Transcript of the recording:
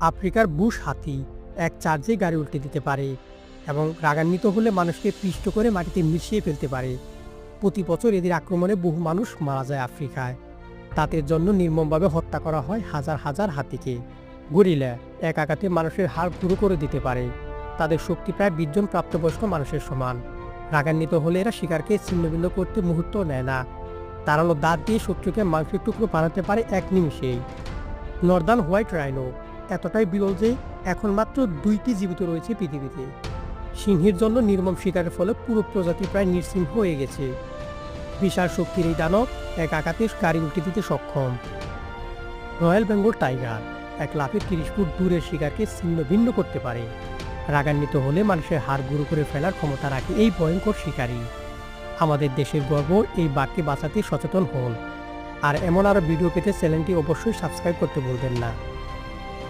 আফ্রিকার বুশ হাতি এক চার্জে গাড়ি উল্টে দিতে পারে এবং রাগান্বিত হলে মানুষকে পিষ্ট করে মাটিতে মিশিয়ে ফেলতে পারে। প্রতি বছর এদের আক্রমণে বহু মানুষ মারা যায় আফ্রিকায়। তাদের জন্য নির্মমভাবে হত্যা করা হয় হাজার হাজার হাতিকে। গরিলা এক আঘাতে মানুষের হাড় গুঁড়ো করে দিতে পারে। তাদের শক্তি প্রায় 20 জন প্রাপ্তবয়স্ক মানুষের সমান। রাগান্বিত হলে এরা শিকারকে ছিন্নভিন্ন করতে মুহূর্ত নেয় না। তারানো দাঁত দিয়ে শত্রুকে মাংসের টুকরো বানাতে পারে এক নিমিষেই। নর্দার্ন হোয়াইট রাইনো এতটাই বিরল যে এখন মাত্র 2টি জীবিত রয়েছে পৃথিবীতে। সিংহের জন্য নির্মম শিকারের ফলে পুরো প্রজাতি প্রায় নিশ্চিহ্ন হয়ে গেছে। বিশাল শক্তির এই দানব এক আঘাতে গাড়ি উল্টে দিতে সক্ষম। রয়্যাল বেঙ্গল টাইগার এক লাফে 30 ফুট দূরের শিকারকে ছিন্ন ভিন্ন করতে পারে। রাগান্বিত হলে মানুষের হাড় গুঁড়ো করে ফেলার ক্ষমতা রাখে এই ভয়ঙ্কর শিকারী। আমাদের দেশের গর্ব এই বাঘকে বাঁচাতে সচেতন হন। আর এমন আরও ভিডিও পেতে চ্যানেলটি অবশ্যই সাবস্ক্রাইব করতে ভুলবেন না।